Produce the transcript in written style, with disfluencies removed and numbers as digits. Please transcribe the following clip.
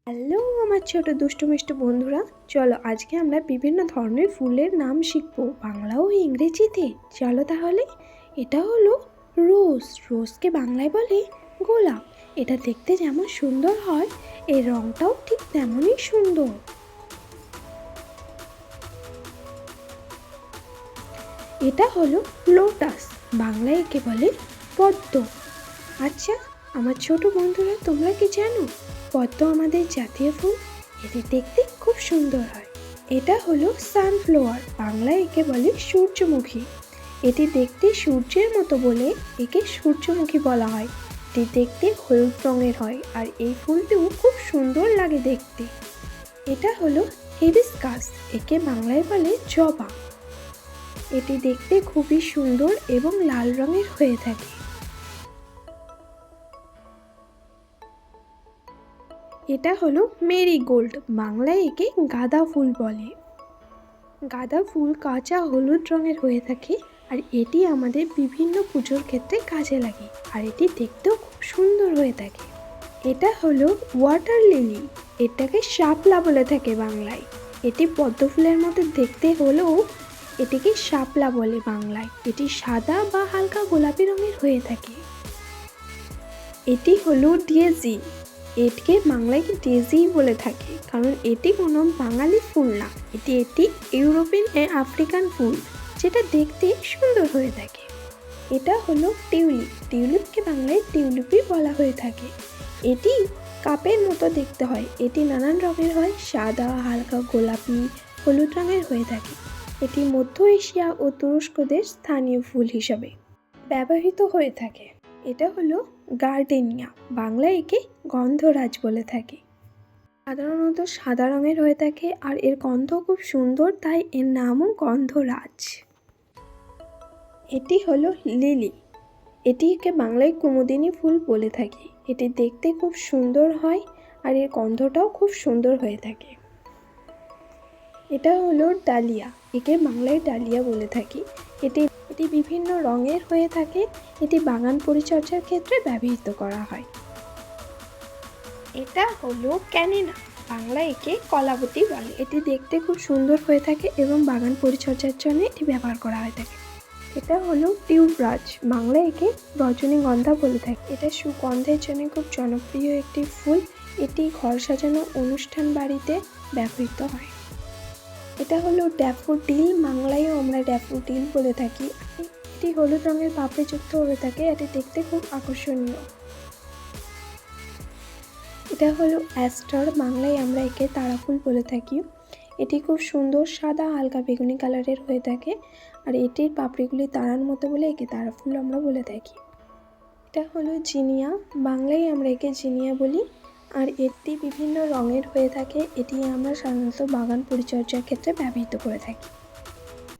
Hello আমার ছোট দুষ্টু মিষ্টি বন্ধুরা, চলো আজকে আমরা বিভিন্ন ধরনের ফুলের নাম শিখবো, বাংলা ও ইংরেজিতে। চলো তাহলে। এটা হলো রোজ। রোজকে বাংলায় বলে গোলাপ। এটা দেখতে যেমন সুন্দর হয়, এর রংটাও ঠিক তেমনই সুন্দর। এটা হলো লোটাস, বাংলায় একে বলে পদ্ম। আচ্ছা আমার ছোট বন্ধুরা, তোমরা কি জানো পদ্ম আমাদের জাতীয় ফুল? এটি দেখতে খুব সুন্দর হয়। এটা হলো সানফ্লাওয়ার, বাংলায় একে বলে সূর্যমুখী। এটি দেখতে সূর্যের মতো বলে একে সূর্যমুখী বলা হয়। এটি দেখতে হলুদ রঙের হয় আর এই ফুলটিও খুব সুন্দর লাগে দেখতে। এটা হলো হিবিস্কাস, একে বাংলায় বলে জবা। এটি দেখতে খুবই সুন্দর এবং লাল রঙের হয়ে থাকে। এটা হলো মেরিগোল্ড, বাংলায় একে গাঁদা ফুল বলে। গাঁদা ফুল কাঁচা হলুদ রঙের হয়ে থাকে আর এটি আমাদের বিভিন্ন পুজোর ক্ষেত্রে কাজে লাগে আর এটি দেখতেও খুব সুন্দর হয়ে থাকে। এটা হলো ওয়াটার লিলি, এটাকে শাপলা বলে থাকে বাংলায়। এটি পদ্ম ফুলের মতো দেখতে হলেও এটিকে শাপলা বলে বাংলায়। এটি সাদা বা হালকা গোলাপি রঙের হয়ে থাকে। এটি হলো ডেজি, এটিকে বাংলায় ডেজি বলে থাকে কারণ এটি কোনো বাঙালি ফুল না, এটি ইউরোপিয়ান আফ্রিকান ফুল যেটা দেখতে সুন্দর হয়ে থাকে। এটা হলো টিউলিপ, টিউলিপকে বাংলায় টিউলিপই বলা হয়ে থাকে। এটি কাপের মতো দেখতে হয়, এটি নানান রঙের হয়, সাদা, হালকা গোলাপি, হলুদ রঙের হয়ে থাকে। এটি মধ্য এশিয়া ও তুরস্কদের স্থানীয় ফুল হিসাবে ব্যবহৃত হয়ে থাকে। এটা হলো গার্ডেনিয়া, বাংলায় একে গন্ধরাজ বলে থাকে। সাধারণত সাদা রঙের হয়ে থাকে আর এর গন্ধ খুব সুন্দর, তাই এর নামও গন্ধরাজ। এটি হলো লিলি, এটিকে বাংলায় কুমুদিনী ফুল বলে থাকি। এটি দেখতে খুব সুন্দর হয় আর এর গন্ধটাও খুব সুন্দর হয়ে থাকে। এটা হলো ডালিয়া, একে বাংলায় ডালিয়া বলে থাকি। এটি বিভিন্ন রঙের হয়ে থাকে, এটি বাগান পরিচর্যার ক্ষেত্রে ব্যবহৃত করা হয়। এটা হলো ক্যানিনা, বাংলায় একে কলাবতী বলে। এটি দেখতে খুব সুন্দর হয়ে থাকে এবং বাগান পরিচর্যার জন্য এটি ব্যবহার করা হয়ে থাকে। এটা হলো টিউবরাজ, বাংলায় একে রজনীগন্ধা বলে থাকে। এটা সুগন্ধের জন্য খুব জনপ্রিয় একটি ফুল, এটি ঘর সাজানো অনুষ্ঠান বাড়িতে ব্যবহৃত হয়। এটা হলো ড্যাফোডিল, বাংলায়ও আমরা ড্যাফোডিল বলে থাকি। এটি হলুদ রঙের পাপড়িযুক্ত হয়ে থাকে, এটি দেখতে খুব আকর্ষণীয়। এটা হলো অ্যাস্টার, বাংলায় আমরা একে তারা ফুল বলে থাকি। এটি খুব সুন্দর সাদা হালকা বেগুনি কালারের হয়ে থাকে আর এটির পাপড়িগুলি তারার মতো বলে একে তারা ফুল আমরা বলে থাকি। এটা হলো জিনিয়া, বাংলায় আমরা একে জিনিয়া বলি আর এটি বিভিন্ন রঙের হয়ে থাকে। এটি আমরা সাধারণত বাগান পরিচর্যার ক্ষেত্রে ব্যবহৃত করে থাকি।